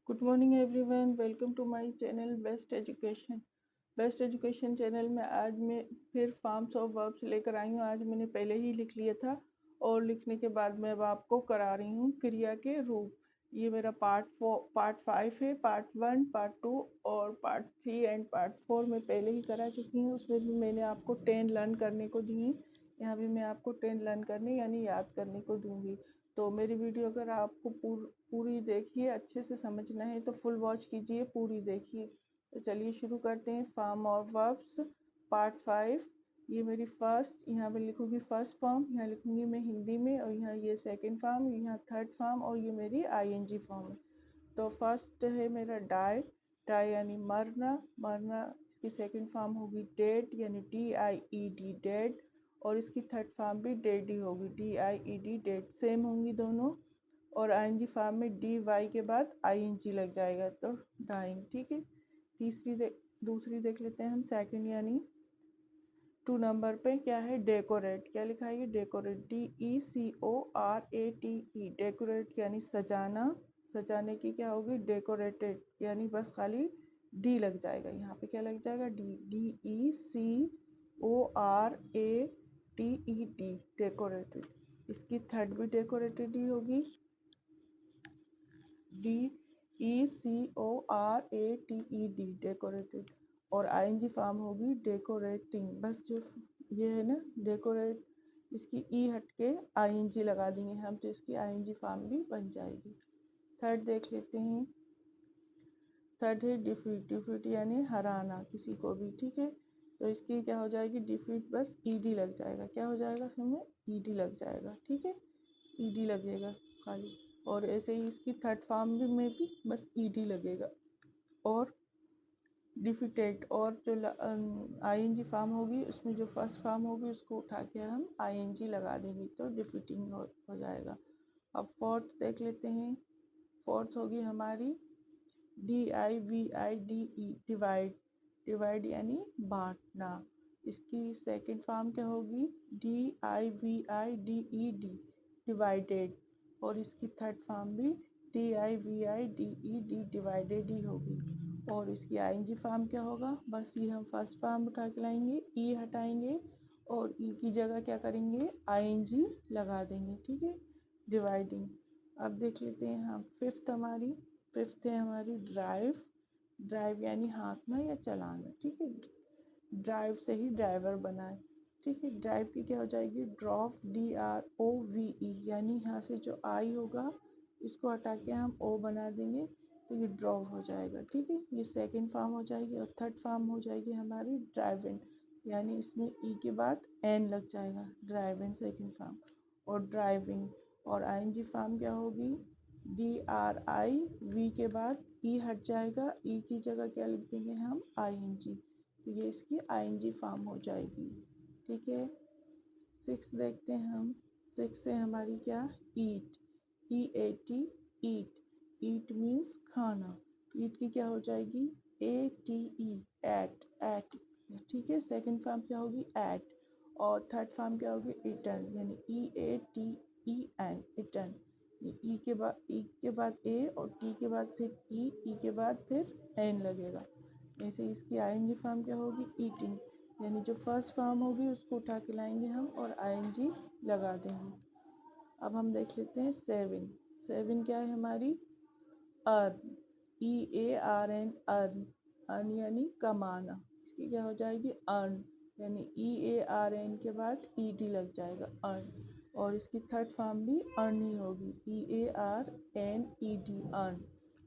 Good morning everyone, welcome to my channel best education channel में आज मैं फिर फॉर्म्स ऑफ वर्ब्स लेकर आई हूँ। आज मैंने पहले ही लिख लिया था और लिखने के बाद मैं अब आपको करा रही हूँ क्रिया के रूप। ये मेरा पार्ट 5 है। पार्ट 1, पार्ट 2 और पार्ट 3 एंड पार्ट 4 मैं पहले ही करा चुकी हूँ। उसमें भी मैंने आपको 10 लर्न करने को दी। यहाँ भी मैं आपको 10 लर्न करने यानी याद करने को दूंगी। तो मेरी वीडियो अगर आपको पूरी देखिए, अच्छे से समझना है तो फुल वॉच कीजिए, पूरी देखिए। तो चलिए शुरू करते हैं। फॉर्म और वर्ब्स पार्ट 5। ये मेरी फर्स्ट, यहाँ पे लिखूंगी फर्स्ट फॉर्म, यहाँ लिखूंगी मैं हिंदी में, और यहाँ ये सेकंड फॉर्म, यहाँ थर्ड फॉर्म, और ये मेरी आईएनजी फॉर्म है। तो फर्स्ट है मेरा डाई। डाई यानी मरना। मरना इसकी सेकंड फॉर्म होगी डेड यानी DIED डेड, और इसकी थर्ड फॉर्म भी डेड ही होगी, DIED डेड। सेम होंगी दोनों। और आईएनजी फॉर्म में DY के बाद ING लग जाएगा तो डाइंग। ठीक है। दूसरी देख लेते हैं हम, सेकंड यानी 2 नंबर पे क्या है, डेकोरेट। क्या लिखा है, डेकोरेट, DECORATE। डेकोरेट यानी सजाना। सजाने की क्या होगी, डेकोरेटेड, यानी बस खाली डी लग जाएगा। यहाँ पे क्या लग जाएगा, DECORATED, डेकोरेटेड। इसकी थर्ड भी डेकोरेटेड ही होगी, DECORATED, डेकोरेटेड। और आईएनजी फॉर्म होगी डेकोरेटिंग। बस जो ये है ना डेकोरेट, इसकी ई हट के आईएनजी लगा देंगे हम, तो इसकी आईएनजी फॉर्म भी बन जाएगी। थर्ड देख लेते हैं। थर्ड है डिफीट। डिफीट यानी हराना किसी को भी। ठीक है। तो इसकी क्या हो जाएगी, डिफीट, बस ईडी लग जाएगा। क्या हो जाएगा, इसमें ईडी लग जाएगा। ठीक है, ईडी लगेगा खाली। और ऐसे ही इसकी थर्ड फॉर्म में भी बस ईडी लगेगा। और डिफिटेड, और जो आईएनजी फॉर्म होगी उसमें जो फर्स्ट फॉर्म होगी उसको उठा के हम आईएनजी लगा देंगे तो डिफिटिंग हो जाएगा। अब फोर्थ देख लेते हैं। फोर्थ होगी हमारी DIVIDE, डिवाइड। डिवाइड यानी बांटना। इसकी सेकंड फॉर्म क्या होगी, DIVIDED, डिवाइडेड। और इसकी थर्ड फॉर्म भी DIVIDED, डिवाइडेड ही होगी। और इसकी आईएनजी फॉर्म क्या होगा, बस ये हम फर्स्ट फॉर्म उठा के लाएंगे, ई हटाएंगे और ई की जगह क्या करेंगे, आईएनजी लगा देंगे। ठीक है, डिवाइडिंग। अब देख लेते हैं हम फिफ्थ है हमारी ड्राइव। ड्राइव यानी हाँकना या चलाना। ठीक है, ड्राइव से ही ड्राइवर बना है। ठीक है, ड्राइव की क्या हो जाएगी, ड्रॉप, DROVE, यानी यहाँ से जो आई होगा इसको हटा के हम ओ बना देंगे तो ये ड्रॉप हो जाएगा। ठीक है, ये सेकंड फॉर्म हो जाएगी। और थर्ड फॉर्म हो जाएगी हमारी ड्राइविंग, यानी इसमें ई के बाद एन लग जाएगा, ड्राइविंग सेकंड फॉर्म। और ड्राइविंग। और आईएनजी फॉर्म क्या होगी, DRIV के बाद ई हट जाएगा, ई की जगह क्या लिख देंगे हम, ING, तो ये इसकी आईएनजी फॉर्म हो जाएगी। ठीक है। सिक्स देखते हैं हम। सिक्स है हमारी क्या, ईट। EAT, ईट। ईट मीन्स खाना। ईट की क्या हो जाएगी, ATE, एट, एट। ठीक है, सेकंड फॉर्म क्या होगी, एट। और थर्ड फॉर्म क्या होगी, इटन, यानी EATEN, इटन। ई के बाद ए और टी के बाद फिर ई के बाद फिर एन लगेगा। ऐसे इसकी आईएनजी फॉर्म क्या होगी, ईटिंग, यानी जो फर्स्ट फॉर्म होगी उसको उठा के लाएंगे हम और आईएनजी लगा देंगे। अब हम देख लेते हैं सेविंग। सेविंग क्या है हमारी, अर्न, EARN, अर्न। अर्न यानी कमाना। इसकी क्या हो जाएगी, अर्न, यानी EARN के बाद ED लग जाएगा, अर्न। और इसकी थर्ड फॉर्म भी अर्न ही होगी, EARNED, अर्न।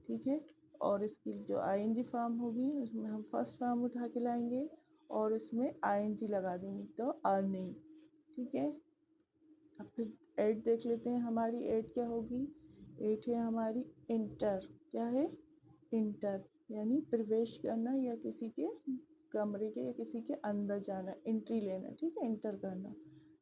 ठीक है। और इसकी जो आईएनजी फॉर्म होगी उसमें हम फर्स्ट फॉर्म उठा के लाएंगे और उसमें आईएनजी लगा देंगे तो अर्निंग। ठीक है। अब फिर एट देख लेते हैं। हमारी एट क्या होगी, एट है हमारी इंटर। क्या है, इंटर, यानी प्रवेश करना या किसी के कमरे के या किसी के अंदर जाना, एंट्री लेना। ठीक है, इंटर करना।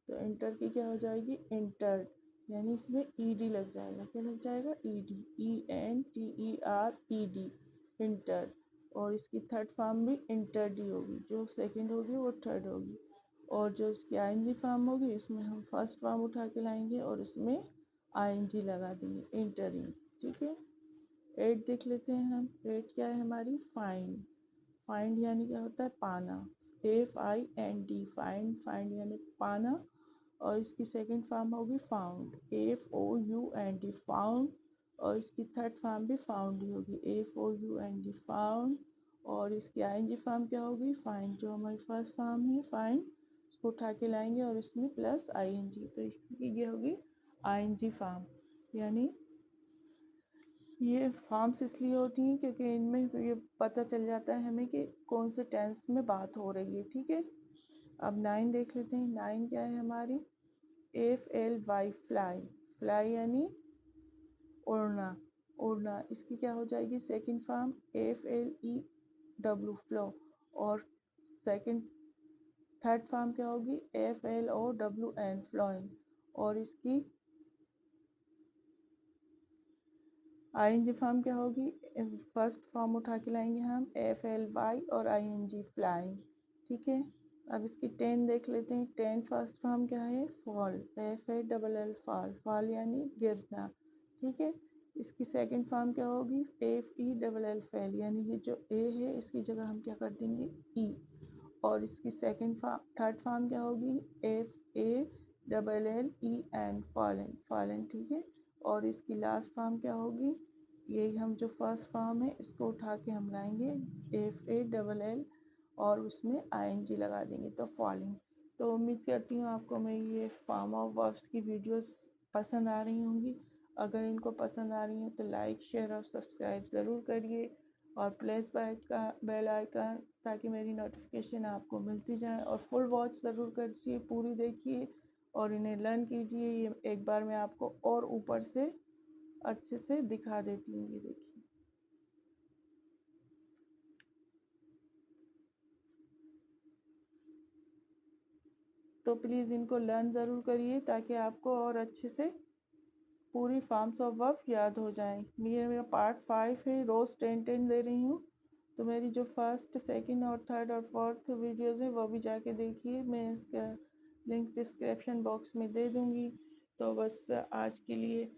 तो इंटर की क्या हो जाएगी, इंटर्ड, यानी इसमें ईडी लग जाएगा। क्या लग जाएगा, ईडी, ENTERED, इंटर्ड। और इसकी थर्ड फॉर्म भी इंटर्ड ही होगी, जो सेकंड होगी वो थर्ड होगी। और जो इसकी आईएनजी फॉर्म होगी इसमें हम फर्स्ट फॉर्म उठा के लाएंगे और इसमें आईएनजी लगा देंगे, इंटरिंग। ठीक है। 8 देख लेते हैं हम। 8 क्या है हमारी? फाइंड। फाइंड यानी क्या होता है? पाना। FIND, find. फाइंड यानी पाना। और इसकी सेकंड फॉर्म होगी फाउंड, FOUND, फाउंड। और इसकी थर्ड फॉर्म भी फाउंड ही होगी, FOUND, फाउंड। और इसकी ING फॉर्म क्या होगी? फाइंड। जो हमारी फर्स्ट फॉर्म है फाइंड, उसको उठा के लाएंगे और इसमें प्लस ING, तो इसकी ये होगी ING फॉर्म। यानी ये फॉर्म्स इसलिए होती हैं क्योंकि इनमें ये पता चल जाता है हमें कि कौन से टेंस में बात हो रही है। ठीक है, अब 9 देख लेते हैं। 9 क्या है हमारी? FLY, fly. फ्लाई यानी उड़ना। उड़ना, इसकी क्या हो जाएगी सेकंड फॉर्म? FLEW, flow. और सेकंड थर्ड फॉर्म क्या होगी? FLOWN, flowing. और इसकी ING फॉर्म क्या होगी? फर्स्ट फॉर्म उठा के लाएंगे हम, FLY और ING, फ्लाइंग। ठीक है, अब इसकी 10 देख लेते हैं। 10 फर्स्ट फॉर्म क्या है? Fall, FALL, fall. फॉल यानी गिरना। ठीक है, इसकी सेकंड फॉर्म क्या होगी? FELL, fail. यानी ये जो A है इसकी जगह हम क्या कर देंगे? E। और इसकी सेकंड फॉर्म थर्ड फॉर्म क्या होगी? FALLEN, fallen, fallen. ठीक है, और इसकी लास्ट फॉर्म क्या होगी? यही हम जो फर्स्ट फॉर्म है इसको उठा के हम लाएंगे, FALL, और उसमें ING लगा देंगे, तो फॉलिंग। तो उम्मीद करती हूँ आपको मैं ये फॉर्म ऑफ वर्ब्स की वीडियोस पसंद आ रही होंगी। अगर इनको पसंद आ रही हैं तो लाइक, शेयर और सब्सक्राइब ज़रूर करिए, और प्लेस बेल आइकन, ताकि मेरी नोटिफिकेशन आपको मिलती जाए। और फुल वॉच ज़रूर करिए, पूरी देखिए और इन्हें लर्न कीजिए। ये एक बार मैं आपको और ऊपर से अच्छे से दिखा देती हूँ, ये देखिए। तो प्लीज़ इनको लर्न ज़रूर करिए ताकि आपको और अच्छे से पूरी फॉर्म्स ऑफ वर्ब याद हो जाए। मेरा पार्ट 5 है, रोज़ 10-10 दे रही हूँ। तो मेरी जो फर्स्ट, सेकंड और थर्ड और फोर्थ वीडियोज़ हैं वो भी जाके देखिए, मैं इसका लिंक डिस्क्रिप्शन बॉक्स में दे दूँगी। तो बस आज के लिए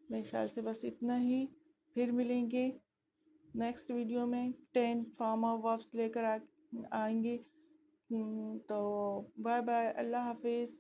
मेरे ख्याल से बस इतना ही। फिर मिलेंगे नेक्स्ट वीडियो में। 10 फॉर्म ऑफ वर्ब्स लेकर आएंगे। तो बाय बाय, अल्लाह हाफिज़।